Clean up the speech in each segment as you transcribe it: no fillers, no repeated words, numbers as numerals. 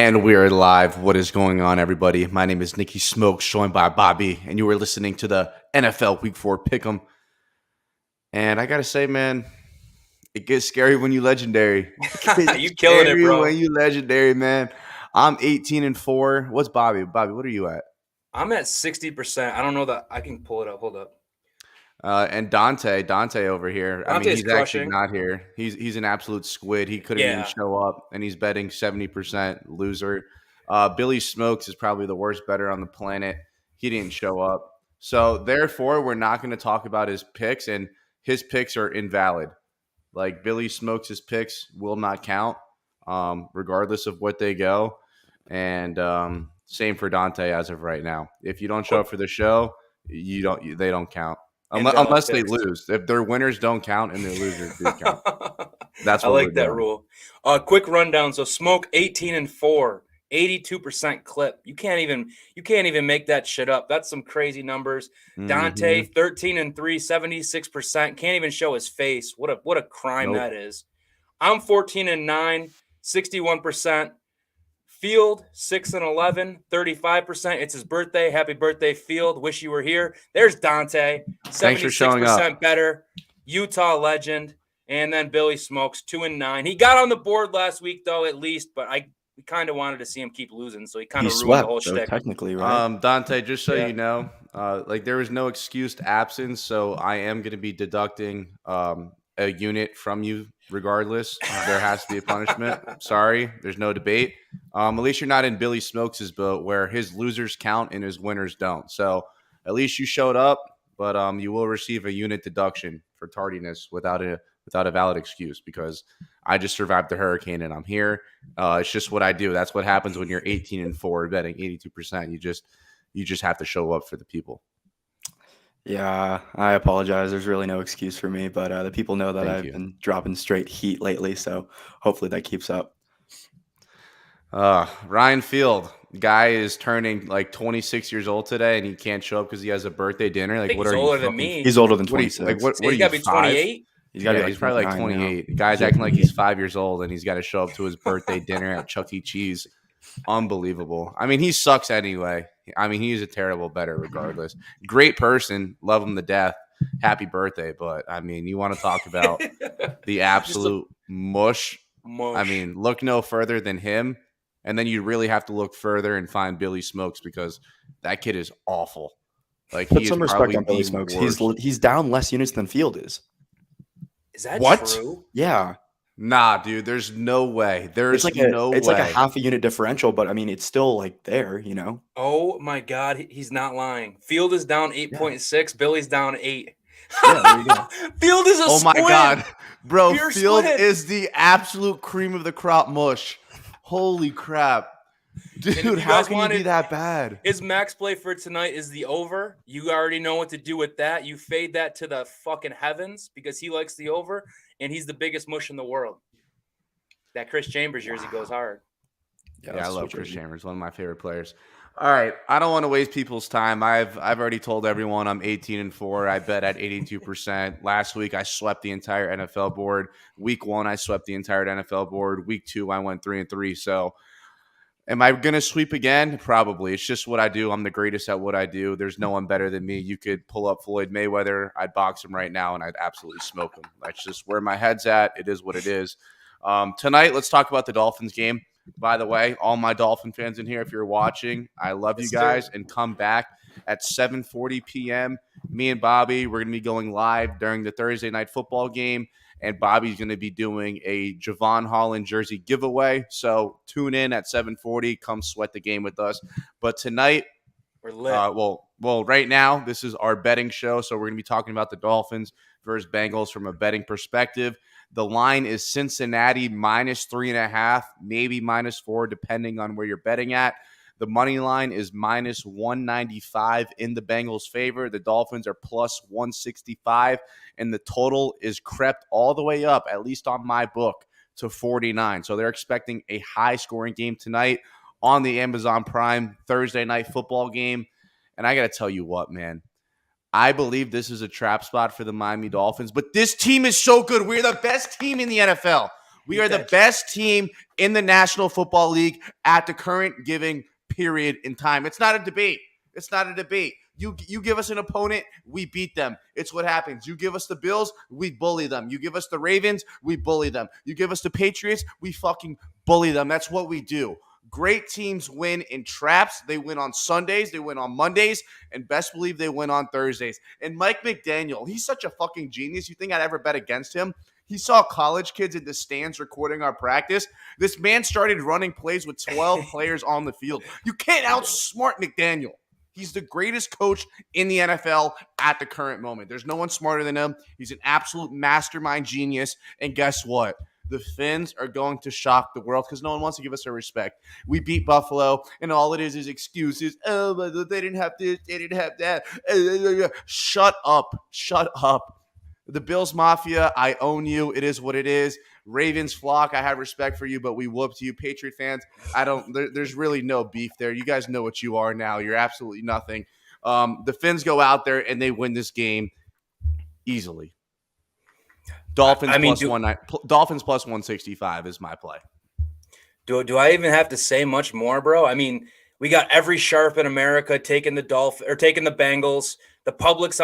And we're live. What is going on, everybody? My name is Nicky Smokes, joined by Bobby, and you are listening to the NFL Week 4 Pick'em. And I gotta say, man, it gets scary when you legendary. You killing it, bro. When you legendary, man. I'm 18-4. What's Bobby? Bobby, what are you at? I'm at 60%. I don't know that I can pull it up. Hold up. And Dante over here. Dante's he's crushing. actually not here. He's an absolute squid. He couldn't even show up, and he's betting 70% loser. Billy Smokes is probably the worst bettor on the planet. He didn't show up. So, therefore, we're not going to talk about his picks, and his picks are invalid. Like, Billy Smokes' picks will not count, regardless of what they go. And same for Dante as of right now. If you don't show up for the show, they don't count. Unless they lose. If their winners don't count and their losers do count. That's what I like that rule. Quick rundown. So Smoke 18-4, 82% clip. You can't even make that shit up. That's some crazy numbers. Dante 13-3, 76%. Can't even show his face. What a crime that is. I'm 14-9, 61%. Field 6-11, 35%. It's his birthday. Happy birthday, Field. Wish you were here. There's Dante, 76% better. Utah legend. And then Billy Smokes, 2-9. He got on the board last week, though, at least, but we kind of wanted to see him keep losing, so he kind of ruined the whole shtick. Technically, right? Dante, just so you know, there was no excused absence, so I am going to be deducting a unit from you regardless. There has to be a punishment. Sorry, there's no debate. At least you're not in Billy Smokes' boat where his losers count and his winners don't. So at least you showed up, but you will receive a unit deduction for tardiness without a valid excuse because I just survived the hurricane and I'm here. It's just what I do. That's what happens when you're 18-4 betting 82%. You just have to show up for the people. Yeah, I apologize. There's really no excuse for me, but the people know that I've been dropping straight heat lately, so hopefully that keeps up. Ryan Field, guy is turning like 26 years old today, and he can't show up because he has a birthday dinner. Like, what are you? Older than me. He's older than 26. What he's got to be 28. He's probably like 28. The guy's acting like he's 5 years old, and he's got to show up to his birthday dinner at Chuck E. Cheese. Unbelievable. I mean, he sucks anyway. I mean, he's a terrible bettor regardless. Great person. Love him to death. Happy birthday. But, I mean, you want to talk about the absolute mush. I mean, look no further than him. And then you really have to look further and find Billy Smokes because that kid is awful. Like, put some respect on Billy Smokes. He's down less units than Field is. Is that true? Yeah. Nah, dude, there's no way. It's like a half a unit differential, but I mean, it's still like there, you know? Oh my God, he's not lying. Field is down 8.6. Billy's down 8. Yeah, there you go. Field is a Oh my God. Bro, Pure Field squid. is the absolute cream of the crop mush. Holy crap. Dude, how can you be that bad? His max play for tonight is the over. You already know what to do with that. You fade that to the fucking heavens because he likes the over, and he's the biggest mush in the world. That Chris Chambers jersey goes hard. Yeah, I love Chris Chambers, one of my favorite players. All right, I don't want to waste people's time. I've already told everyone I'm 18-4. I bet at 82%. Last week, I swept the entire NFL board. Week 1, I swept the entire NFL board. Week 2, I went 3-3. So, am I going to sweep again? Probably. It's just what I do. I'm the greatest at what I do. There's no one better than me. You could pull up Floyd Mayweather. I'd box him right now, and I'd absolutely smoke him. That's just where my head's at. It is what it is. Tonight, let's talk about the Dolphins game. By the way, all my Dolphin fans in here, if you're watching, I love you guys. And come back at 7:40 p.m. Me and Bobby, we're going to be going live during the Thursday night football game. And Bobby's going to be doing a Javon Holland jersey giveaway. So tune in at 7:40. Come sweat the game with us. But tonight, we're lit. Well, right now, this is our betting show. So we're going to be talking about the Dolphins versus Bengals from a betting perspective. The line is Cincinnati -3.5, maybe -4, depending on where you're betting at. The money line is -195 in the Bengals' favor. The Dolphins are +165, and the total is crept all the way up, at least on my book, to 49. So they're expecting a high-scoring game tonight on the Amazon Prime Thursday night football game. And I got to tell you what, man. I believe this is a trap spot for the Miami Dolphins, but this team is so good. We're the best team in the NFL. We are the best team in the National Football League at the current giving period in time. It's not a debate. It's not a debate. You give us an opponent, we beat them. It's what happens. You give us the Bills, we bully them. You give us the Ravens, we bully them. You give us the Patriots, we fucking bully them. That's what we do. Great teams win in traps. They win on Sundays. They win on Mondays. And best believe they win on Thursdays. And Mike McDaniel, he's such a fucking genius. You think I'd ever bet against him? He saw college kids in the stands recording our practice. This man started running plays with 12 players on the field. You can't outsmart McDaniel. He's the greatest coach in the NFL at the current moment. There's no one smarter than him. He's an absolute mastermind genius. And guess what? The Fins are going to shock the world because no one wants to give us their respect. We beat Buffalo, and all it is excuses. Oh, but they didn't have this, they didn't have that. Shut up. Shut up. The Bills Mafia, I own you. It is what it is. Ravens flock, I have respect for you, but we whooped you. Patriot fans, there's really no beef there. You guys know what you are now. You're absolutely nothing. The Fins go out there and they win this game easily. Dolphins plus 165 is my play. Do I even have to say much more, bro? I mean, we got every sharp in America taking the Bengals. The public's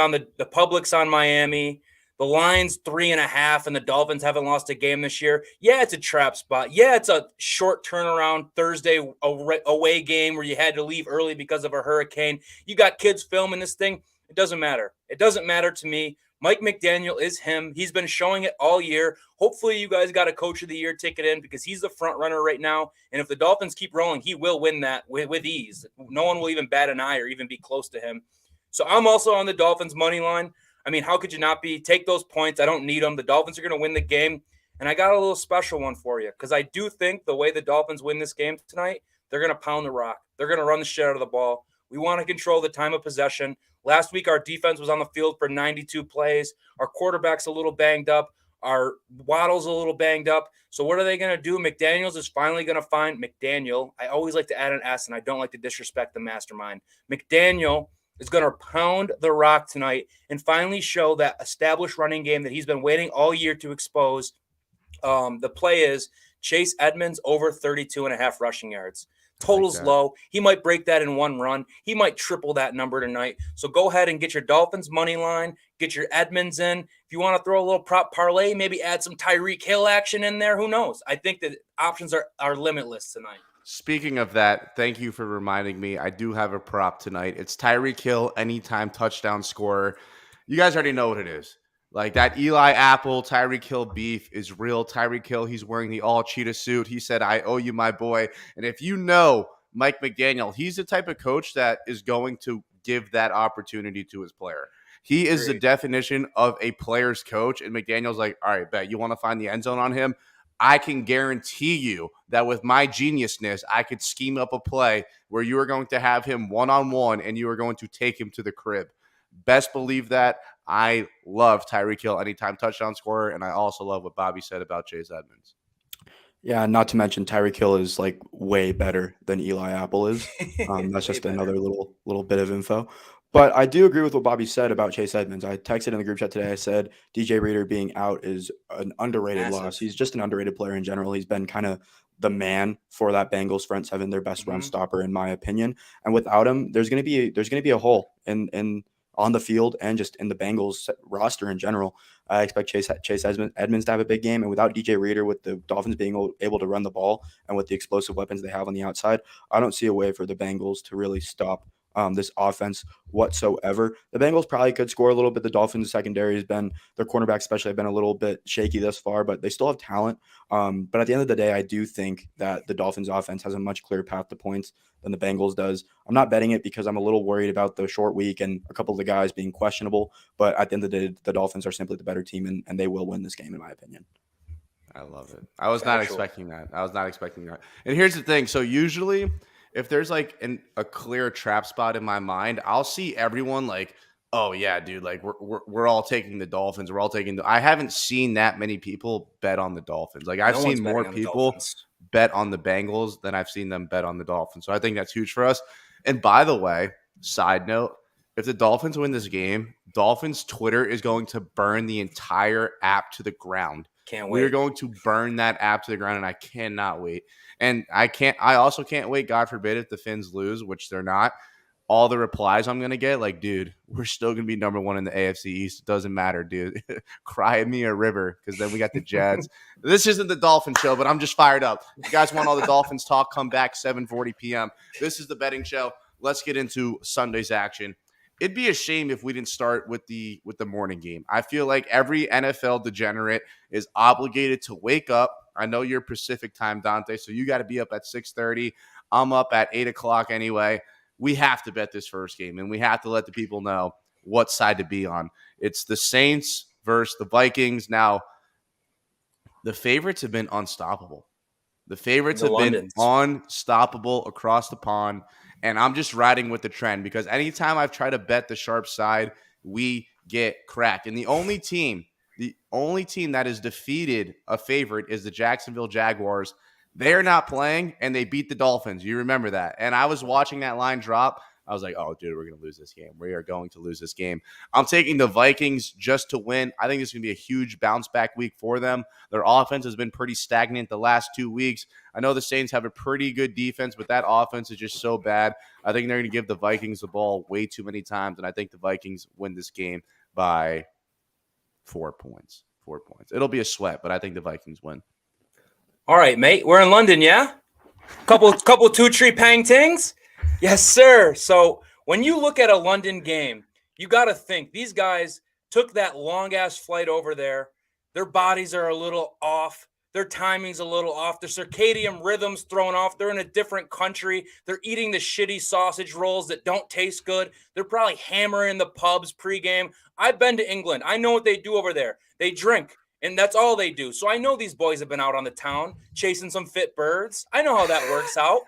on Miami. The line's 3.5, and the Dolphins haven't lost a game this year. Yeah, it's a trap spot. Yeah, it's a short turnaround Thursday away game where you had to leave early because of a hurricane. You got kids filming this thing. It doesn't matter. It doesn't matter to me. Mike McDaniel is him. He's been showing it all year. Hopefully you guys got a Coach of the Year ticket in because he's the front runner right now. And if the Dolphins keep rolling, he will win that with ease. No one will even bat an eye or even be close to him. So I'm also on the Dolphins money line. I mean, how could you not be? Take those points. I don't need them. The Dolphins are going to win the game. And I got a little special one for you because I do think the way the Dolphins win this game tonight, they're going to pound the rock. They're going to run the shit out of the ball. We want to control the time of possession. Last week, our defense was on the field for 92 plays. Our quarterback's a little banged up. Our Waddle's a little banged up. So what are they going to do? McDaniels is finally going to find McDaniel. I always like to add an S, and I don't like to disrespect the mastermind. McDaniel is going to pound the rock tonight and finally show that established running game that he's been waiting all year to expose. The play is Chase Edmonds over 32.5 rushing yards. Total's low. He might break that in one run. He might triple that number tonight. So go ahead and get your Dolphins money line, get your Edmonds in. If you want to throw a little prop parlay, maybe add some Tyreek Hill action in there. Who knows? I think that options are limitless tonight. Speaking of that, thank you for reminding me. I do have a prop tonight. It's Tyreek Hill, anytime touchdown scorer. You guys already know what it is. Like that Eli Apple, Tyreek Hill beef is real. Tyreek Hill, he's wearing the all-cheetah suit. He said, I owe you, my boy. And if you know Mike McDaniel, he's the type of coach that is going to give that opportunity to his player. He is the definition of a player's coach. And McDaniel's like, all right, bet you want to find the end zone on him? I can guarantee you that with my geniusness, I could scheme up a play where you are going to have him one-on-one and you are going to take him to the crib. Best believe that. I love Tyreek Hill, anytime touchdown scorer, and I also love what Bobby said about Chase Edmonds. Yeah, not to mention Tyreek Hill is like way better than Eli Apple is. That's just another little bit of info. But I do agree with what Bobby said about Chase Edmonds. I texted in the group chat today. I said DJ Reader being out is an underrated loss. He's just an underrated player in general. He's been kind of the man for that Bengals front seven, their best run stopper in my opinion. And without him, there's going to be a hole in on the field and just in the Bengals roster in general. I expect Chase Edmonds to have a big game. And without DJ Reader, with the Dolphins being able to run the ball and with the explosive weapons they have on the outside, I don't see a way for the Bengals to really stop this offense whatsoever. The Bengals probably could score a little bit. The Dolphins secondary has been, their cornerbacks especially have been a little bit shaky thus far, but they still have talent. But at the end of the day, I do think that the Dolphins offense has a much clearer path to points than the Bengals does. I'm not betting it because I'm a little worried about the short week and a couple of the guys being questionable. But at the end of the day, the Dolphins are simply the better team, and they will win this game, in my opinion. I love it. I was not expecting that. And here's the thing. So usually if there's like a clear trap spot in my mind, I'll see everyone like, oh yeah, dude, like we're all taking the Dolphins. I haven't seen that many people bet on the Dolphins. Like I've seen more people bet on the Bengals than I've seen them bet on the Dolphins. So I think that's huge for us. And by the way, side note, if the Dolphins win this game, Dolphins Twitter is going to burn the entire app to the ground Can't We are wait. going to burn that app to the ground, and I cannot wait. And I also can't wait, God forbid, if the Finns lose, which they're not. All the replies I'm going to get, like, dude, we're still going to be number one in the AFC East. It doesn't matter, dude. Cry me a river, because then we got the Jets. This isn't the Dolphin show, but I'm just fired up. If you guys want all the Dolphins talk, come back 7:40 p.m. This is the betting show. Let's get into Sunday's action. It'd be a shame if we didn't start with the morning game. I feel like every NFL degenerate is obligated to wake up. I know you're Pacific time, Dante, so you got to be up at 6:30. I'm up at 8 o'clock anyway. We have to bet this first game, and we have to let the people know what side to be on. It's the Saints versus the Vikings. Now, the favorites have been unstoppable. The favorites have been unstoppable across the pond, and I'm just riding with the trend because anytime I've tried to bet the sharp side, we get cracked. And the only team that has defeated a favorite is the Jacksonville Jaguars. They're not playing, and they beat the Dolphins. You remember that. And I was watching that line drop. I was like, oh, dude, we're going to lose this game. We are going to lose this game. I'm taking the Vikings just to win. I think this is going to be a huge bounce-back week for them. Their offense has been pretty stagnant the last 2 weeks. I know the Saints have a pretty good defense, but that offense is just so bad. I think they're going to give the Vikings the ball way too many times, and I think the Vikings win this game by 4 points. 4 points. It'll be a sweat, but I think the Vikings win. All right, mate. We're in London, yeah? Couple 2-tree pang tings? Yes, sir. So when you look at a London game, you got to think these guys took that long-ass flight over there. Their bodies are a little off. Their timing's a little off. Their circadian rhythm's thrown off. They're in a different country. They're eating the shitty sausage rolls that don't taste good. They're probably hammering the pubs pregame. I've been to England. I know what they do over there. They drink. And that's all they do. So I know these boys have been out on the town chasing some fit birds. I know how that works out.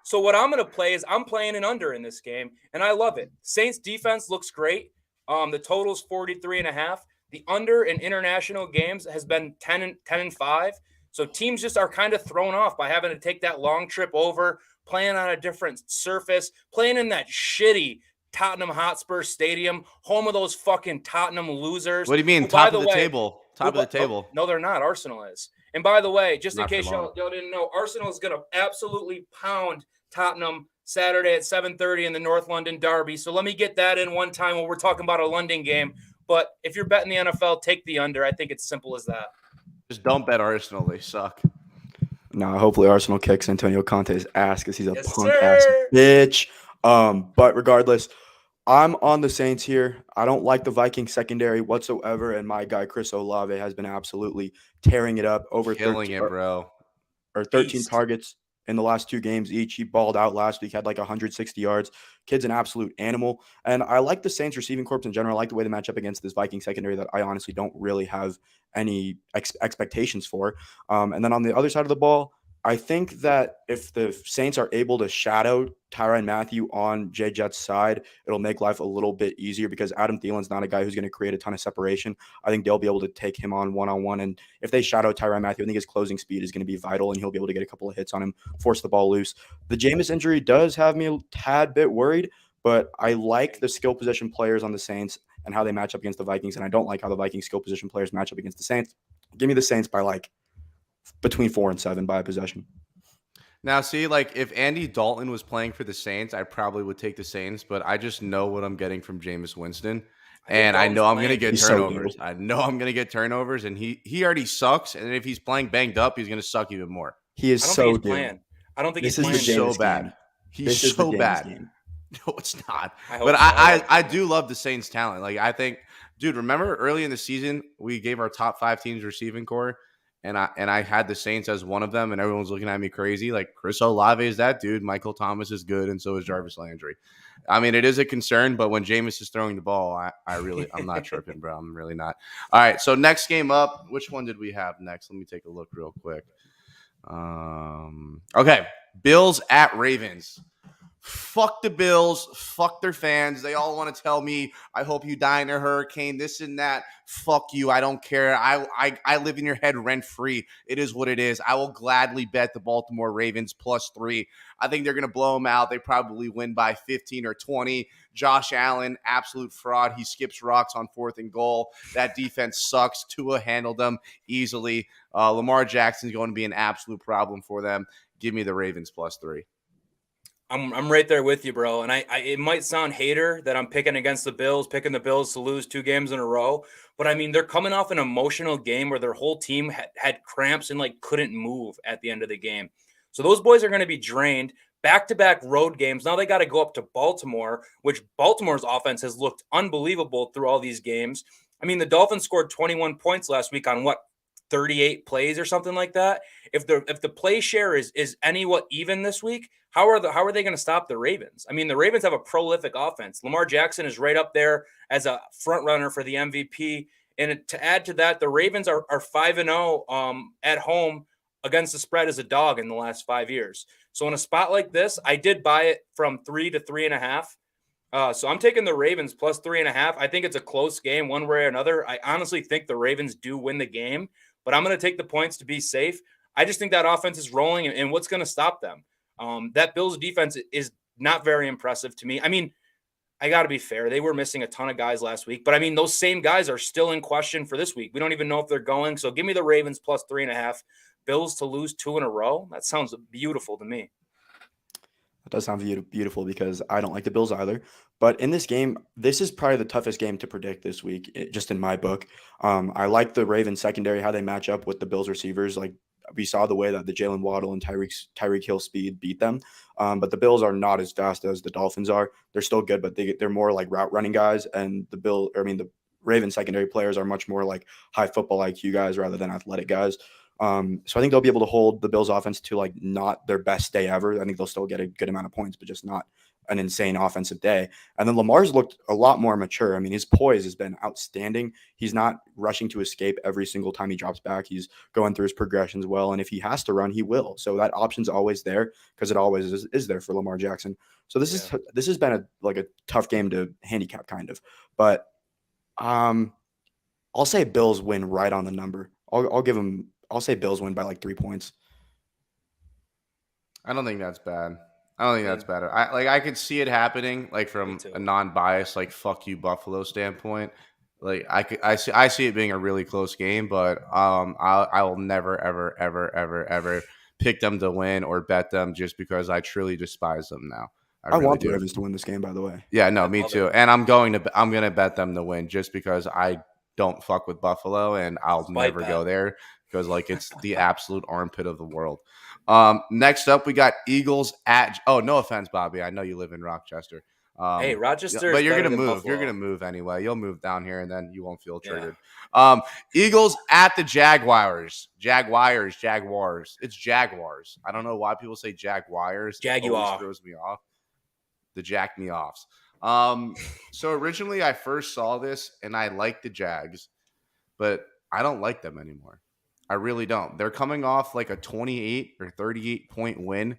So what I'm going to play is I'm playing an under in this game, and I love it. Saints defense looks great. The total's 43.5. The under in international games has been 10-5. So teams just are kind of thrown off by having to take that long trip over, playing on a different surface, playing in that shitty Tottenham Hotspur Stadium, home of those fucking Tottenham losers. What do you mean, top of the table? Top of the table. No, they're not. Arsenal is. And by the way, just in case y'all didn't know, Arsenal is going to absolutely pound Tottenham Saturday at 7:30 in the North London Derby. So let me get that in one time when we're talking about a London game. But if you're betting the NFL, take the under. I think it's simple as that. Just don't bet Arsenal. They suck. No, hopefully Arsenal kicks Antonio Conte's ass because he's a punk-ass bitch. But regardless, I'm on the Saints here. I don't like the Vikings secondary whatsoever, and my guy Chris Olave has been absolutely tearing it up. Killing it, bro. Or 13 targets in the last 2 games each. He balled out last week, had like 160 yards. Kid's an absolute animal. And I like the Saints receiving corps in general. I like the way they match up against this Viking secondary that I honestly don't really have any expectations for. And then on the other side of the ball, I think that if the Saints are able to shadow Tyrann Mathieu on Jay Jet's side, it'll make life a little bit easier because Adam Thielen's not a guy who's going to create a ton of separation. I think they'll be able to take him on one-on-one. And if they shadow Tyrann Mathieu, I think his closing speed is going to be vital and he'll be able to get a couple of hits on him, force the ball loose. The Jameis injury does have me a tad bit worried, but I like the skill position players on the Saints and how they match up against the Vikings. And I don't like how the Vikings skill position players match up against the Saints. Give me the Saints by like between 4 and 7 by a possession. Now, see, like if Andy Dalton was playing for the Saints, I probably would take the Saints, but I just know what I'm getting from Jameis Winston, and I know I'm going to get turnovers. I know I'm going to get turnovers, and he already sucks, and if he's playing banged up, he's going to suck even more. He is so good. I don't think he's playing. He's so bad. He's so bad. No, it's not. But I do love the Saints' talent. Like I think, dude, remember early in the season we gave our top 5 teams receiving core. And I had the Saints as one of them, and everyone was looking at me crazy. Like, Chris Olave is that dude. Michael Thomas is good, and so is Jarvis Landry. I mean, it is a concern, but when Jameis is throwing the ball, I'm not tripping, bro. I'm really not. All right, so next game up, which one did we have next? Let me take a look real quick. Okay, Bills at Ravens. Fuck the Bills. Fuck their fans. They all want to tell me, I hope you die in a hurricane, this and that. Fuck you. I don't care. I live in your head rent free. It is what it is. I will gladly bet the Baltimore Ravens +3. I think they're going to blow them out. They probably win by 15 or 20. Josh Allen, absolute fraud. He skips rocks on 4th and goal. That defense sucks. Tua handled them easily. Lamar Jackson's going to be an absolute problem for them. Give me the Ravens +3. I'm right there with you, bro. And I it might sound hater that I'm picking against the Bills, picking the Bills to lose 2 games in a row. But I mean, they're coming off an emotional game where their whole team had cramps and like couldn't move at the end of the game. So those boys are going to be drained. Back-to-back road games. Now they got to go up to Baltimore, which Baltimore's offense has looked unbelievable through all these games. I mean, the Dolphins scored 21 points last week on 38 plays or something like that. If the play share is anywhat even this week, how are they going to stop the Ravens? I mean, the Ravens have a prolific offense. Lamar Jackson is right up there as a front runner for the MVP. And to add to that, the Ravens are 5-0 at home against the spread as a dog in the last 5 years. So in a spot like this, I did buy it from 3 to 3.5. So I'm taking the Ravens +3.5. I think it's a close game one way or another. I honestly think the Ravens do win the game, but I'm going to take the points to be safe. I just think that offense is rolling, and what's going to stop them? That Bills defense is not very impressive to me. I mean, I got to be fair. They were missing a ton of guys last week, but I mean, those same guys are still in question for this week. We don't even know if they're going. So give me the Ravens +3.5. Bills to lose 2 in a row. That sounds beautiful to me. That does sound beautiful because I don't like the Bills either. But in this game, this is probably the toughest game to predict this week, just in my book. I like the Ravens secondary, how they match up with the Bills receivers. Like we saw the way that the Jalen Waddle and Tyreek Hill speed beat them. But the Bills are not as fast as the Dolphins are. They're still good, but they're more like route running guys. And the Ravens secondary players are much more like high football IQ guys rather than athletic guys. So I think they'll be able to hold the Bills offense to like not their best day ever. I think they'll still get a good amount of points, but just not an insane offensive day. And then Lamar's looked a lot more mature. I mean, his poise has been outstanding. He's not rushing to escape every single time he drops back. He's going through his progressions well. And if he has to run, he will. So that option's always there because it always is there for Lamar Jackson. So this has been a tough game to handicap kind of, but I'll say Bills win right on the number. I'll say Bills win by like 3 points. I don't think that's bad. I could see it happening, like from a non-biased, like fuck you Buffalo standpoint. Like I see it being a really close game, but I will never ever pick them to win or bet them just because I truly despise them now. I really want the Ravens to win this game, by the way. Yeah, no, me too. And I'm gonna bet them to win just because I don't fuck with Buffalo and I'll never go there. Because like it's the absolute armpit of the world. Next up, we got Eagles at. Oh, no offense, Bobby. I know you live in Rochester. Hey, Rochester. But you're gonna move. Buffalo. You're gonna move anyway. You'll move down here, and then you won't feel triggered. Yeah. Eagles at the Jaguars. Jaguars. It's Jaguars. I don't know why people say Jaguars. Jaguar throws me off. The Jack me offs. So originally, I first saw this, and I liked the Jags, but I don't like them anymore. I really don't. They're coming off like a 28 or 38 point win,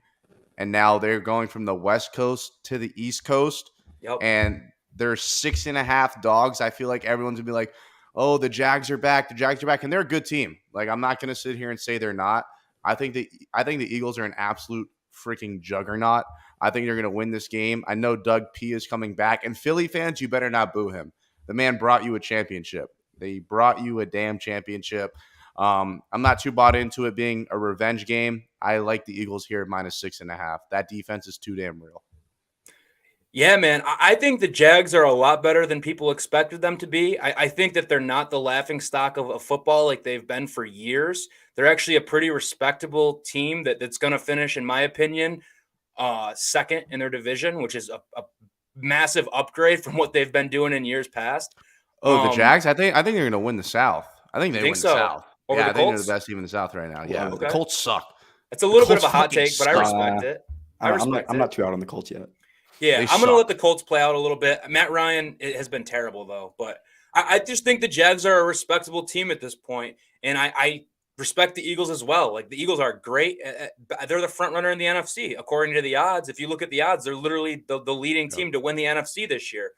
and now they're going from the West Coast to the East Coast. Yep. And they're 6.5 dogs. I feel like everyone's gonna be like, "Oh, the Jags are back. The Jags are back," and they're a good team. Like I'm not gonna sit here and say they're not. I think the Eagles are an absolute freaking juggernaut. I think they're gonna win this game. I know Doug P is coming back, and Philly fans, you better not boo him. The man brought you a championship. They brought you a damn championship. I'm not too bought into it being a revenge game. I like the Eagles here -6.5. That defense is too damn real. Yeah, man. I think the Jags are a lot better than people expected them to be. I think that they're not the laughing stock of football like they've been for years. They're actually a pretty respectable team that's going to finish, in my opinion, second in their division, which is a massive upgrade from what they've been doing in years past. Oh, the Jags? I think they're going to win the South. I think they win the South. Over I the think Colts? they're the best team in the South right now. Yeah, Okay. The Colts suck. It's a little bit of a hot take, but I respect it. I'm not too out on the Colts yet. Yeah, I'm going to let the Colts play out a little bit. Matt Ryan has been terrible, though. But I just think the Jags are a respectable team at this point. And I respect the Eagles as well. Like the Eagles are great. They're the front runner in the NFC. According to the odds, if you look at the odds, they're literally the leading team to win the NFC this year.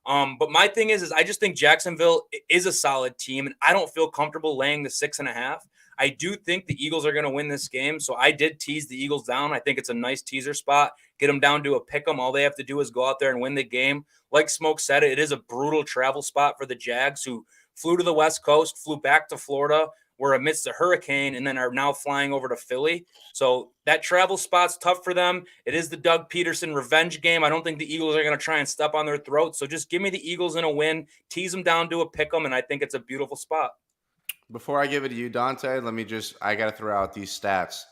But my thing is I just think Jacksonville is a solid team, and I don't feel comfortable laying the 6.5. I do think the Eagles are going to win this game, so I did tease the Eagles down. I think it's a nice teaser spot. Get them down to a pick 'em. All they have to do is go out there and win the game. Like Smoke said, it is a brutal travel spot for the Jags, who flew to the West Coast, flew back to Florida, were amidst a hurricane, and then are now flying over to Philly. So that travel spot's tough for them. It is the Doug Peterson revenge game. I don't think the Eagles are going to try and step on their throats. So just give me the Eagles in a win, tease them down to a pick 'em, and I think it's a beautiful spot. Before I give it to you, Dante, I got to throw out these stats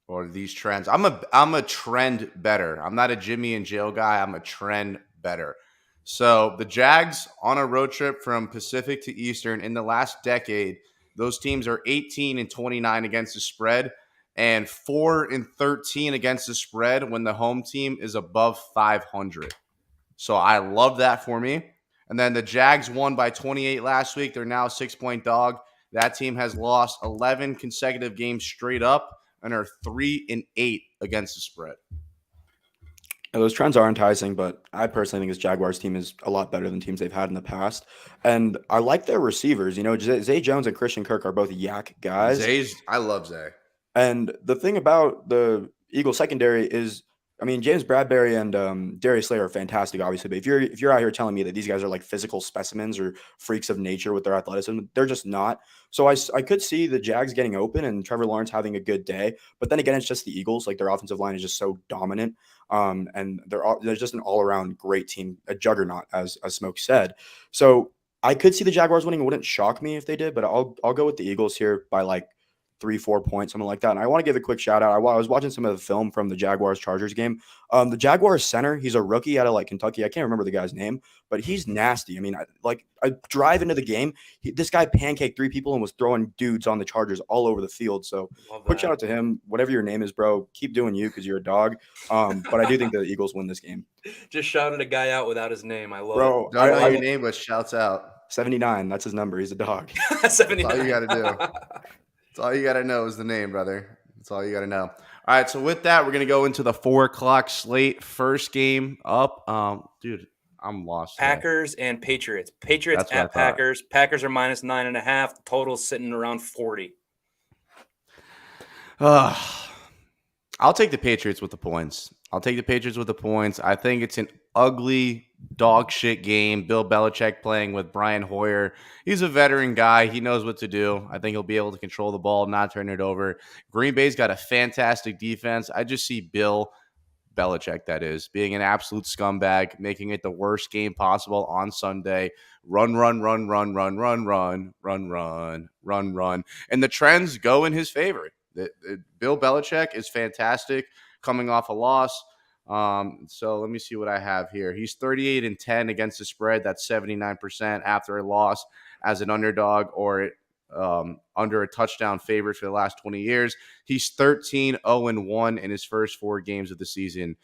or these trends. I'm a trend better. I'm not a Jimmy and Jill guy. I'm a trend better. So the Jags on a road trip from Pacific to Eastern in the last decade, those teams are 18-29 against the spread and 4-13 against the spread when the home team is above 500. So I love that for me. And then the Jags won by 28 last week. They're now a 6-point dog. That team has lost 11 consecutive games straight up and are 3-8 against the spread. Yeah, those trends are enticing, but I personally think this Jaguars team is a lot better than teams they've had in the past. And I like their receivers. Zay Jones and Christian Kirk are both yak guys. I love Zay. And the thing about the Eagles secondary is, James Bradbury and Darius Slay are fantastic, obviously. But if you're out here telling me that these guys are like physical specimens or freaks of nature with their athleticism, they're just not. So I could see the Jags getting open and Trevor Lawrence having a good day. But then again, it's just the Eagles. Like, their offensive line is just so dominant. And they're just an all-around great team, a juggernaut, as Smoke said. So I could see the Jaguars winning. It wouldn't shock me if they did, but I'll go with the Eagles here by like 3-4 points, something like that. And I want to give a quick shout out. I was watching some of the film from the Jaguars-Chargers game. The Jaguars center, he's a rookie out of like Kentucky. I can't remember the guy's name, but he's nasty. I drive into the game. This guy pancaked 3 people and was throwing dudes on the Chargers all over the field. So quick shout out to him. Whatever your name is, bro, keep doing you because you're a dog. But I do think the Eagles win this game. Just shouted a guy out without his name. I love it. Don't know your name, but shouts out. 79. That's his number. He's a dog. 79. That's all you got to do. That's all you got to know is the name, brother. That's all you got to know. All right, so with that, we're going to go into the 4 o'clock slate. First game up. Dude, I'm lost. Packers and Patriots. Patriots at Packers. Packers are minus 9.5. Total's sitting around 40. I'll take the Patriots with the points. I think it's an ugly dog shit game. Bill Belichick playing with Brian Hoyer. He's a veteran guy. He knows what to do. I think he'll be able to control the ball, not turn it over. Green Bay's got a fantastic defense. I just see Bill Belichick, that is, being an absolute scumbag, making it the worst game possible on Sunday. Run. And the trends go in his favor. Bill Belichick is fantastic coming off a loss. So let me see what I have here. He's 38-10 against the spread. That's 79% after a loss as an underdog or under a touchdown favorite for the last 20 years. He's 13-0-1 in his first 4 games of the season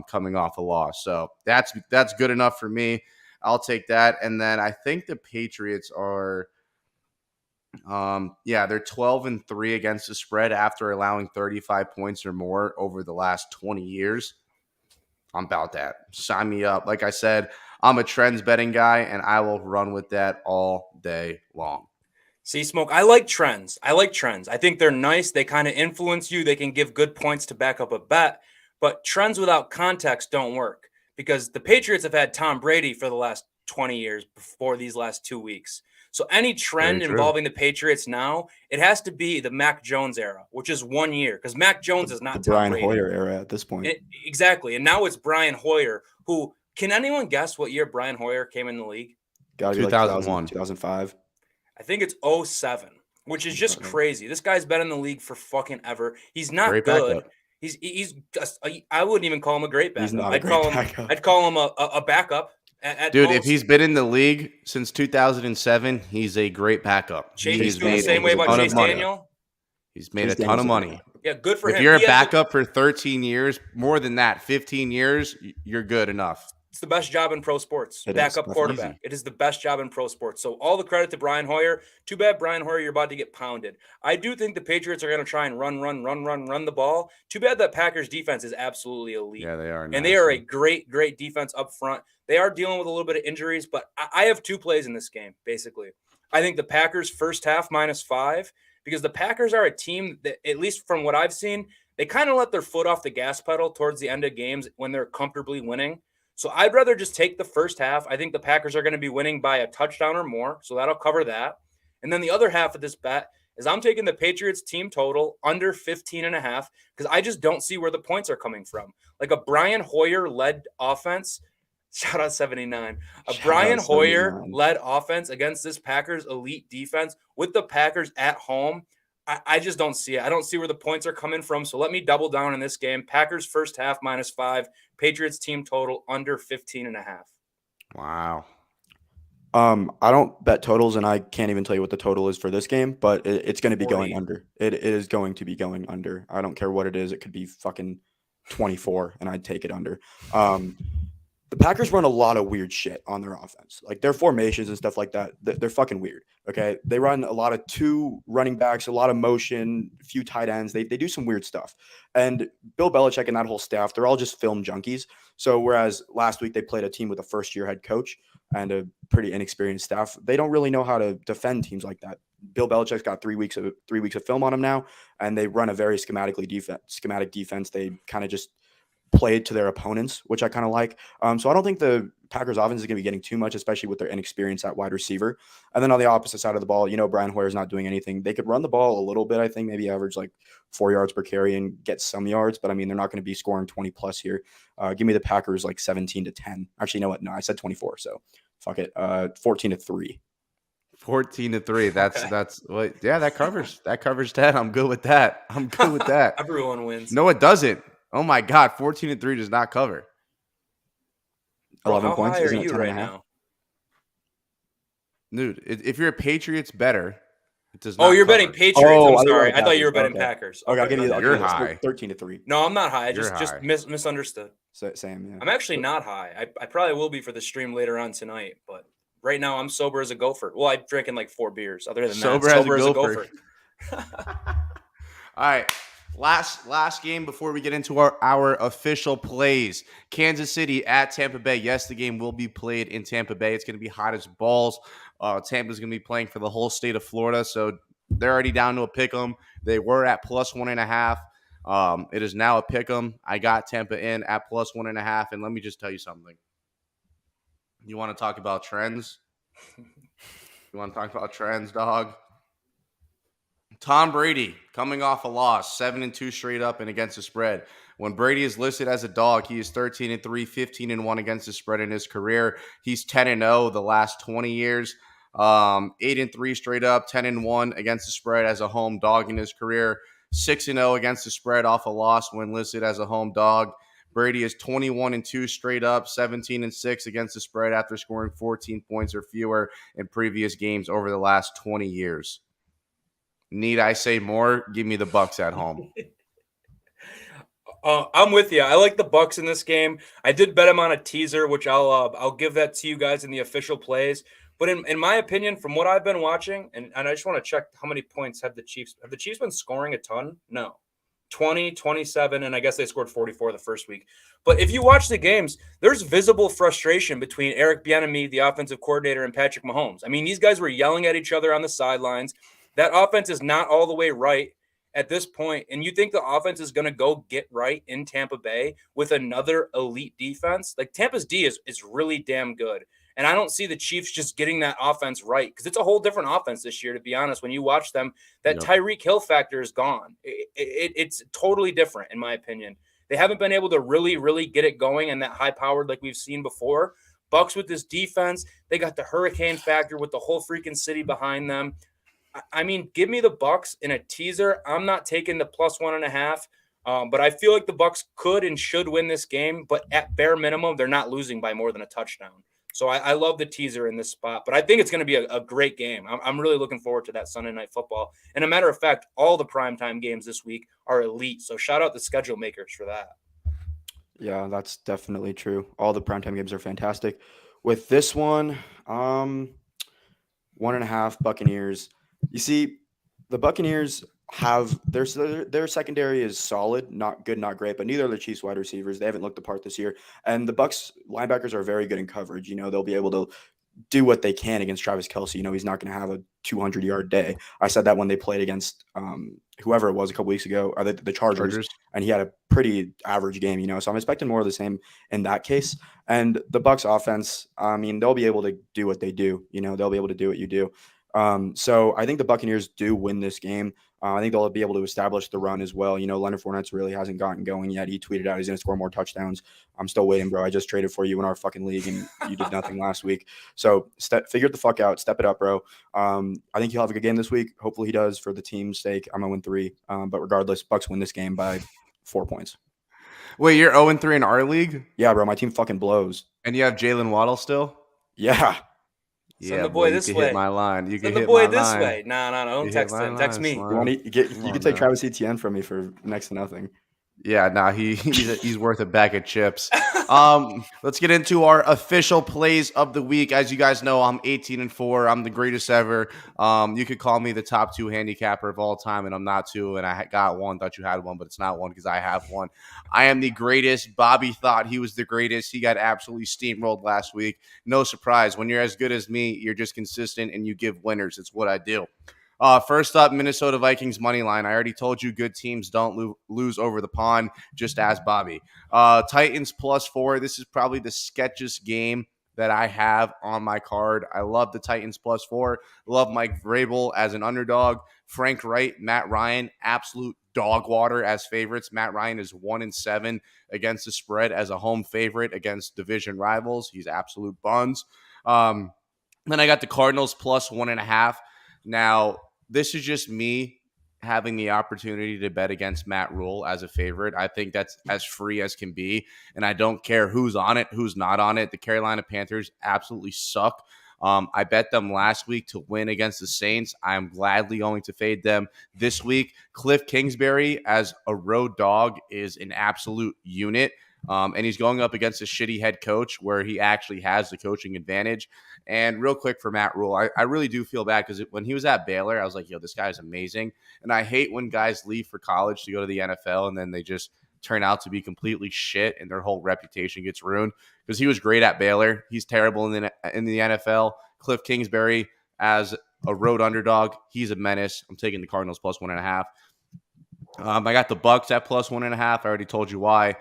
coming off a loss. So that's good enough for me. I'll take that. And then I think the Patriots are they're 12-3 against the spread after allowing 35 points or more over the last 20 years. I'm about that. Sign me up. Like I said, I'm a trends betting guy, and I will run with that all day long. See, Smoke, I like trends. I think they're nice. They kind of influence you. They can give good points to back up a bet. But trends without context don't work because the Patriots have had Tom Brady for the last 20 years before these last 2 weeks. So any trend involving the Patriots now, it has to be the Mac Jones era, which is 1 year because Mac Jones is not the Brian Hoyer era at this point. Exactly. And now it's Brian Hoyer, who can anyone guess what year Brian Hoyer came in the league? Gotta be 2001, 2005. I think it's 2007, which is just crazy. This guy's been in the league for fucking ever. He's not great good. Backup. He's just, I wouldn't even call him a great backup. I'd call him a backup. Dude, if he's been in the league since 2007, he's a great backup. He's feeling the same way about Chase Daniel. He's made a ton of money. Yeah, good for him. If you're a backup for 13 years, more than that, 15 years, you're good enough. It's the best job in pro sports. Backup quarterback. It is the best job in pro sports. So all the credit to Brian Hoyer. Too bad, Brian Hoyer, you're about to get pounded. I do think the Patriots are going to try and run the ball. Too bad that Packers defense is absolutely elite. Yeah, they are. And they are a great defense up front. They are dealing with a little bit of injuries, but I have 2 plays in this game, basically. I think the Packers first half -5, because the Packers are a team that, at least from what I've seen, they kind of let their foot off the gas pedal towards the end of games when they're comfortably winning. So I'd rather just take the first half. I think the Packers are going to be winning by a touchdown or more, so that'll cover that. And then the other half of this bet is I'm taking the Patriots team total under 15.5 because I just don't see where the points are coming from. Like a Brian Hoyer-led offense, shout out 79, Brian Hoyer-led offense against this Packers elite defense with the Packers at home, I just don't see it. I don't see where the points are coming from. So let me double down in this game. Packers first half -5. Patriots team total under 15.5. Wow. I don't bet totals, and I can't even tell you what the total is for this game, but it's going to be 40. going under. It is going to be going under. I don't care what it is. It could be fucking 24, and I'd take it under. The Packers run a lot of weird shit on their offense. Like their formations and stuff like that, they're fucking weird. Okay. They run a lot of 2 running backs, a lot of motion, a few tight ends. They do some weird stuff. And Bill Belichick and that whole staff, they're all just film junkies. So whereas last week they played a team with a first-year head coach and a pretty inexperienced staff, they don't really know how to defend teams like that. Bill Belichick's got 3 weeks of film on him now, and they run a very schematic defense. They kind of just played to their opponents, which I kind of like. So I don't think the Packers offense is going to be getting too much, especially with their inexperience at wide receiver. And then on the opposite side of the ball, Brian Hoyer's not doing anything. They could run the ball a little bit, I think, maybe average like 4 yards per carry and get some yards. But I mean, they're not going to be scoring 20 plus here. Give me the Packers like 17-10. Actually, you know what? No, I said 24. So fuck it. 14-3. 14-3. That's what. Yeah, that covers. That covers 10. I'm good with that. Everyone wins. No, it doesn't. Oh my God, 14-3 does not cover. 11 points. How high Isn't are it you 10 right and a half? now? Dude, if you're a Patriots bettor, it does not. Oh, you're cover. betting Patriots. I'm sorry. Packers. I thought you were betting Okay. Packers. Okay, I'll give you that. You're high. 13-3. No, I'm not high. I just high. misunderstood. Same, yeah. I'm actually not high. I probably will be for the stream later on tonight, but right now I'm sober as a gopher. Well, I'm drinking like 4 beers. Other than Sober that, as sober a as a gopher. gopher. All right. Last game before we get into our official plays. Kansas City at Tampa Bay. Yes, the game will be played in Tampa Bay. It's going to be hot as balls. Tampa's going to be playing for the whole state of Florida, so they're already down to a pick 'em. They were at +1.5. It is now a pick 'em. I got Tampa in at +1.5, and let me just tell you something. You want to talk about trends? You want to talk about trends, dog? Tom Brady coming off a loss, 7-2 straight up and against the spread. When Brady is listed as a dog, he is 13-3, 15-1 against the spread in his career. He's 10-0 the last 20 years. 8-3 straight up, 10-1 against the spread as a home dog in his career. 6-0 against the spread off a loss when listed as a home dog. Brady is 21-2 straight up, 17-6 against the spread after scoring 14 points or fewer in previous games over the last 20 years. Need I say more? Give me the Bucs at home. I'm with you. I like the Bucs in this game. I did bet them on a teaser, which I'll give that to you guys in the official plays. But in my opinion, from what I've been watching, and I just want to check how many points have the Chiefs been scoring a ton? No. 20, 27, and I guess they scored 44 the first week. But if you watch the games, there's visible frustration between Eric Bieniemy, the offensive coordinator, and Patrick Mahomes. I mean, these guys were yelling at each other on the sidelines. That offense is not all the way right at this point, and you think the offense is going to go get right in Tampa Bay with another elite defense? Like Tampa's D is really damn good, and I don't see the Chiefs just getting that offense right because it's a whole different offense this year, to be honest. When you watch them, that Tyreek Hill factor is gone. It's totally different, in my opinion. They haven't been able to really get it going and that high-powered like we've seen before. Bucs with this defense, they got the hurricane factor with the whole freaking city behind them. I mean, give me the Bucs in a teaser. I'm not taking the +1.5, but I feel like the Bucs could and should win this game. But at bare minimum, they're not losing by more than a touchdown. So I love the teaser in this spot. But I think it's going to be a great game. I'm really looking forward to that Sunday Night Football. And a matter of fact, all the primetime games this week are elite. So shout out the schedule makers for that. Yeah, that's definitely true. All the primetime games are fantastic. With this one, 1.5 Buccaneers. You see, the Buccaneers have their secondary is solid, not good, not great, but neither are the Chiefs wide receivers. They haven't looked the part this year. And the Bucks linebackers are very good in coverage. They'll be able to do what they can against Travis Kelce. He's not going to have a 200-yard day. I said that when they played against whoever it was a couple weeks ago, or the Chargers, and he had a pretty average game. So I'm expecting more of the same in that case. And the Bucks offense, I mean, they'll be able to do what they do. They'll be able to do what you do. So I think the Buccaneers do win this game. I think they'll be able to establish the run as well. Leonard Fournette really hasn't gotten going yet. He tweeted out he's going to score more touchdowns. I'm still waiting, bro. I just traded for you in our fucking league, and you did nothing last week. So figure it the fuck out. Step it up, bro. I think he'll have a good game this week. Hopefully he does for the team's sake. I'm going to win 3. But regardless, Bucks win this game by 4 points. Wait, you're 0-3 in our league? Yeah, bro. My team fucking blows. And you have Jalen Waddle still? Yeah. Send the boy this way. Hit my line. You can hit my line. Send the boy this way. No. Don't text him. Text me. You can take Travis Etienne from me for next to nothing. Yeah, he's worth a bag of chips. Let's get into our official plays of the week. As you guys know, I'm 18-4. I'm the greatest ever. You could call me the top 2 handicapper of all time, and I'm not 2. And I got 1. Thought you had 1, but it's not 1 because I have 1. I am the greatest. Bobby thought he was the greatest. He got absolutely steamrolled last week. No surprise. When you're as good as me, you're just consistent and you give winners. It's what I do. First up, Minnesota Vikings money line. I already told you good teams don't lose over the pond. Just ask Bobby. Titans +4. This is probably the sketchiest game that I have on my card. I love the Titans +4. Love Mike Vrabel as an underdog. Frank Wright, Matt Ryan, absolute dog water as favorites. Matt Ryan is 1-7 against the spread as a home favorite against division rivals. He's absolute buns. Then I got the Cardinals +1.5. Now, this is just me having the opportunity to bet against Matt Rule as a favorite. I think that's as free as can be, and I don't care who's on it, who's not on it. The Carolina Panthers absolutely suck. I bet them last week to win against the Saints. I'm gladly going to fade them this week. Cliff Kingsbury as a road dog is an absolute unit. And he's going up against a shitty head coach where he actually has the coaching advantage. And real quick for Matt Rule, I really do feel bad because when he was at Baylor, I was like, yo, this guy's amazing. And I hate when guys leave for college to go to the NFL and then they just turn out to be completely shit and their whole reputation gets ruined because he was great at Baylor. He's terrible in the NFL. Cliff Kingsbury as a road underdog, he's a menace. I'm taking the Cardinals +1.5. I got the Bucks at +1.5. I already told you why.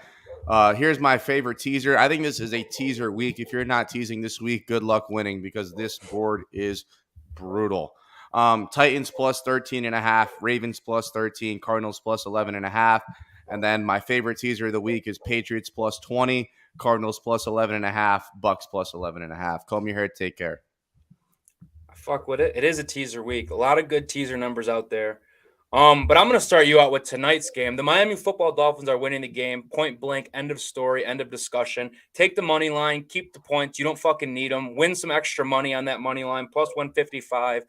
Here's my favorite teaser. I think this is a teaser week. If you're not teasing this week, good luck winning because this board is brutal. Titans +13.5, Ravens +13, Cardinals +11.5. And then my favorite teaser of the week is Patriots +20, Cardinals +11.5, Bucks +11.5. Comb your hair. Take care. Fuck with it. It is a teaser week. A lot of good teaser numbers out there. But I'm going to start you out with tonight's game. The Miami Football Dolphins are winning the game. Point blank, end of story, end of discussion. Take the money line, keep the points. You don't fucking need them. Win some extra money on that money line, +155.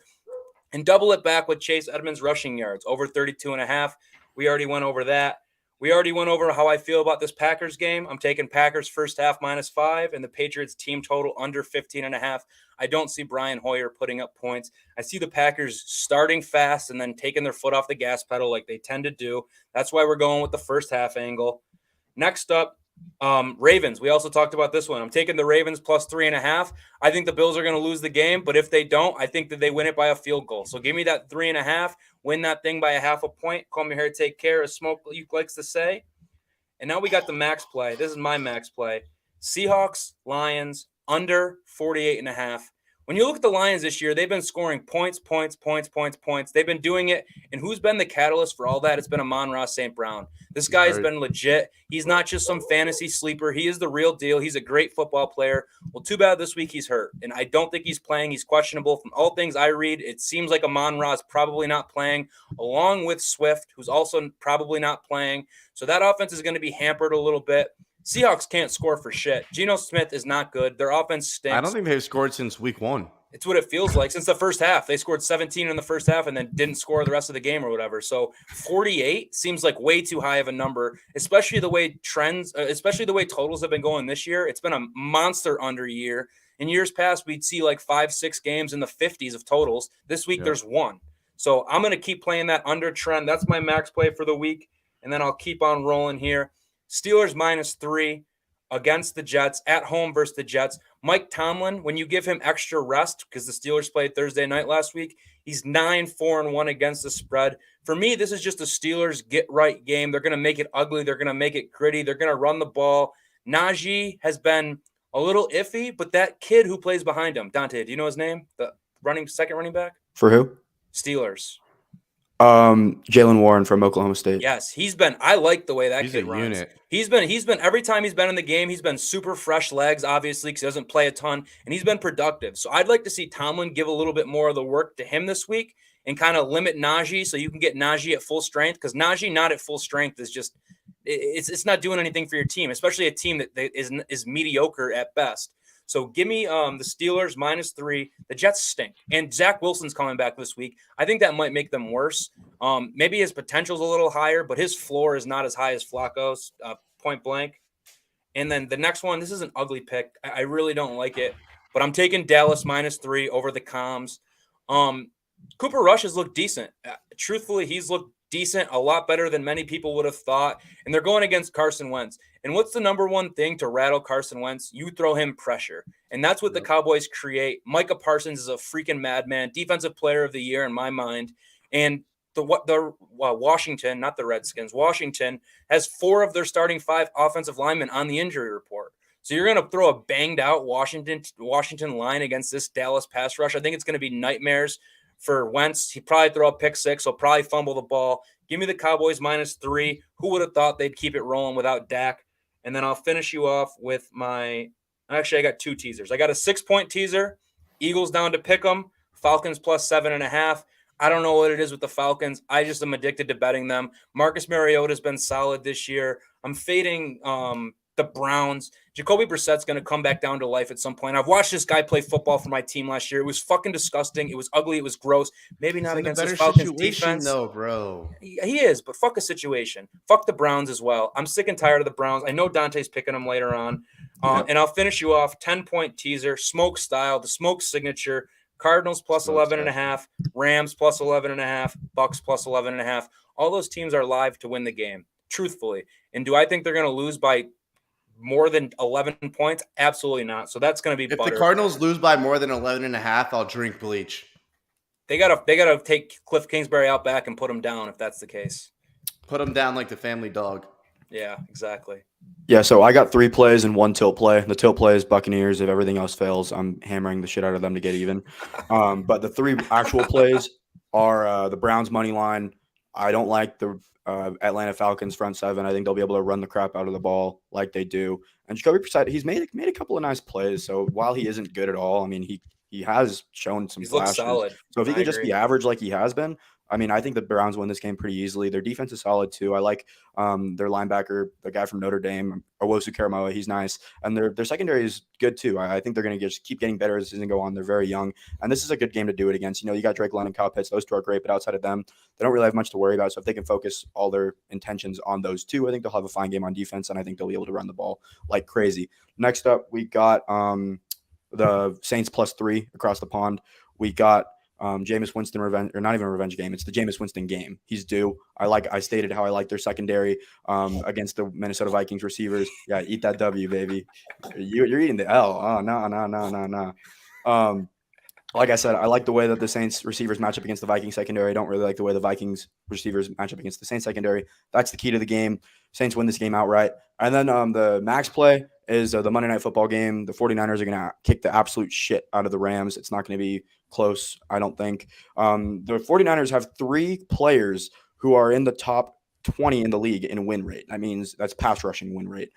And double it back with Chase Edmonds rushing yards, over 32.5. We already went over that. We already went over how I feel about this Packers game. I'm taking Packers first half -5 and the Patriots team total under 15.5. I don't see Brian Hoyer putting up points. I see the Packers starting fast and then taking their foot off the gas pedal like they tend to do. That's why we're going with the first half angle. Next up, Ravens. We also talked about this one. I'm taking the Ravens +3.5. I think the Bills are going to lose the game, but if they don't, I think that they win it by a field goal. So give me that 3.5, win that thing by a half a point. Comb your hair, take care, as Smoke likes to say. And now we got the max play. This is my max play. Seahawks, Lions, under 48.5. When you look at the Lions this year, they've been scoring points. They've been doing it. And who's been the catalyst for all that? It's been Amon-Ra St. Brown. This guy has been legit. He's not just some fantasy sleeper. He is the real deal. He's a great football player. Well, too bad this week he's hurt. And I don't think he's playing. He's questionable. From all things I read, it seems like Amon-Ra is probably not playing, along with Swift, who's also probably not playing. So that offense is going to be hampered a little bit. Seahawks can't score for shit. Geno Smith is not good. Their offense stinks. I don't think they've scored since week 1. It's what it feels like since the first half. They scored 17 in the first half and then didn't score the rest of the game or whatever. So 48 seems like way too high of a number, especially the way totals have been going this year. It's been a monster under year. In years past, we'd see like 5-6 games in the 50s of totals. This week, there's one. So I'm going to keep playing that under trend. That's my max play for the week. And then I'll keep on rolling here. Steelers -3 against the Jets, at home versus the Jets. Mike Tomlin, when you give him extra rest, because the Steelers played Thursday night last week, he's 9-4-1 against the spread. For me, this is just a Steelers get-right game. They're going to make it ugly. They're going to make it gritty. They're going to run the ball. Najee has been a little iffy, but that kid who plays behind him, Dante, do you know his name? The second running back? For who? Steelers. Jalen Warren from Oklahoma State. Yes, I like the way that kid runs. Unit. He's been every time he's been in the game, he's been super fresh legs, obviously, because he doesn't play a ton, and he's been productive. So I'd like to see Tomlin give a little bit more of the work to him this week and kind of limit Najee so you can get Najee at full strength, because Najee not at full strength is just it's not doing anything for your team, especially a team that is mediocre at best. So give me the Steelers -3. The Jets stink. And Zach Wilson's coming back this week. I think that might make them worse. Maybe his potential's a little higher, but his floor is not as high as Flacco's, point blank. And then the next one, this is an ugly pick. I really don't like it, but I'm taking Dallas -3 over the Comms. Cooper Rush has looked decent. Truthfully, he's looked decent, a lot better than many people would have thought. And they're going against Carson Wentz. And what's the number one thing to rattle Carson Wentz? You throw him pressure. And that's what the Cowboys create. Micah Parsons is a freaking madman, defensive player of the year in my mind. And Washington, not the Redskins, Washington has 4 of their starting 5 offensive linemen on the injury report. So you're going to throw a banged out Washington line against this Dallas pass rush. I think it's going to be nightmares for Wentz. He'd probably throw a pick 6. He'll probably fumble the ball. Give me the Cowboys -3. Who would have thought they'd keep it rolling without Dak? And then I'll finish you off with I got 2 teasers. I got a 6-point teaser. Eagles down to pick 'em. Falcons +7.5. I don't know what it is with the Falcons. I just am addicted to betting them. Marcus Mariota's been solid this year. I'm fading the Browns. Jacoby Brissett's going to come back down to life at some point. I've watched this guy play football for my team last year. It was fucking disgusting. It was ugly. It was gross. Maybe not against the Falcons defense. No, bro. He is, but fuck a situation. Fuck the Browns as well. I'm sick and tired of the Browns. I know Dante's picking them later on. And I'll finish you off. 10-point teaser, Smoke style, the Smoke signature. Cardinals +11.5, Rams +11.5, Bucks +11.5. All those teams are live to win the game, truthfully. And do I think they're going to lose by more than 11 points? Absolutely not. So that's going to be If butter. the Cardinals lose by more than 11.5, I'll drink bleach. They gotta take Cliff Kingsbury out back and put him down if that's the case. Put him down like the family dog. Yeah, exactly. Yeah, so I got 3 plays and 1 tilt play. The tilt play is Buccaneers. If everything else fails, I'm hammering the shit out of them to get even. But the 3 actual plays are the Browns money line. I don't like the Atlanta Falcons front 7. I think they'll be able to run the crap out of the ball like they do. And Jacoby Brissett, he's made a couple of nice plays. So while he isn't good at all, I mean, he has shown some flashes. Solid. So if he can just be average like he has been, I mean, I think the Browns win this game pretty easily. Their defense is solid too. I like their linebacker, the guy from Notre Dame, Owosu Karamoa. He's nice, and their secondary is good too. I think they're going to just keep getting better as the season go on. They're very young, and this is a good game to do it against. You know, you got Drake London, Kyle Pitts. Those 2 are great, but outside of them, they don't really have much to worry about. So if they can focus all their intentions on those 2, I think they'll have a fine game on defense, and I think they'll be able to run the ball like crazy. Next up, we got the Saints +3 across the pond. We got Jameis Winston revenge, or not even a revenge game. It's the Jameis Winston game. He's due. I stated how I like their secondary against the Minnesota Vikings receivers. Yeah, eat that W, baby. You're eating the L. Oh, no. Like I said, I like the way that the Saints receivers match up against the Vikings secondary. I don't really like the way the Vikings receivers match up against the Saints secondary. That's the key to the game. Saints win this game outright. And then the max play is the Monday Night Football game. The 49ers are going to kick the absolute shit out of the Rams. It's not going to be close, I don't think. The 49ers have 3 players who are in the top 20 in the league in win rate. That means that's pass rushing win rate.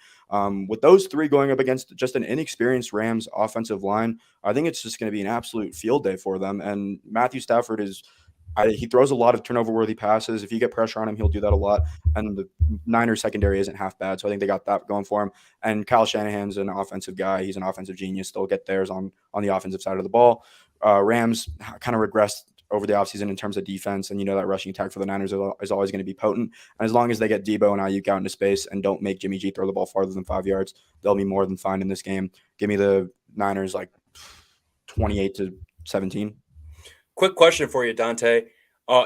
With those 3 going up against just an inexperienced Rams offensive line, I think it's just going to be an absolute field day for them. And Matthew Stafford he throws a lot of turnover-worthy passes. If you get pressure on him, he'll do that a lot. And the Niners secondary isn't half bad, so I think they got that going for him. And Kyle Shanahan's an offensive guy. He's an offensive genius. They'll get theirs on the offensive side of the ball. Rams kind of regressed over the offseason in terms of defense, and that rushing attack for the Niners is always going to be potent. And as long as they get Debo and Ayuk out into space and don't make Jimmy G throw the ball farther than 5 yards, they'll be more than fine in this game. Give me the Niners like 28-17. Quick question for you, Dante.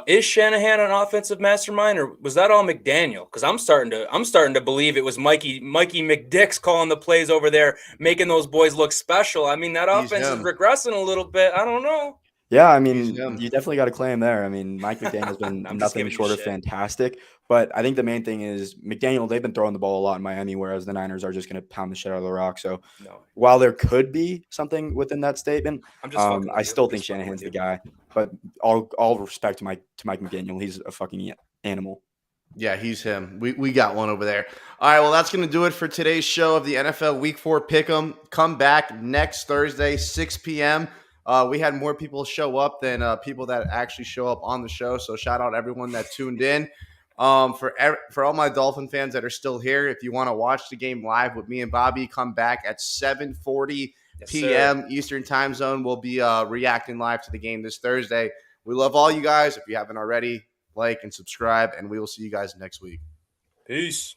Is Shanahan an offensive mastermind, or was that all McDaniel? Because I'm starting to believe it was Mikey McDick's calling the plays over there, making those boys look special. I mean, that offense is regressing a little bit. I don't know. Yeah, I mean, you definitely got to claim there. I mean, Mike McDaniel's been nothing short of fantastic. But I think the main thing is McDaniel, they've been throwing the ball a lot in Miami, whereas the Niners are just going to pound the shit out of the rock. So while there could be something within that statement, I still think Shanahan's the guy. But all respect to Mike McDaniel. He's a fucking animal. Yeah, he's him. We got one over there. All right, well, that's going to do it for today's show of the NFL Week 4 Pick'em. Come back next Thursday, 6 p.m., we had more people show up than people that actually show up on the show. So shout out everyone that tuned in. For all my Dolphin fans that are still here, if you want to watch the game live with me and Bobby, come back at 7:40 p.m. Eastern Time Zone. We'll be reacting live to the game this Thursday. We love all you guys. If you haven't already, like and subscribe, and we will see you guys next week. Peace.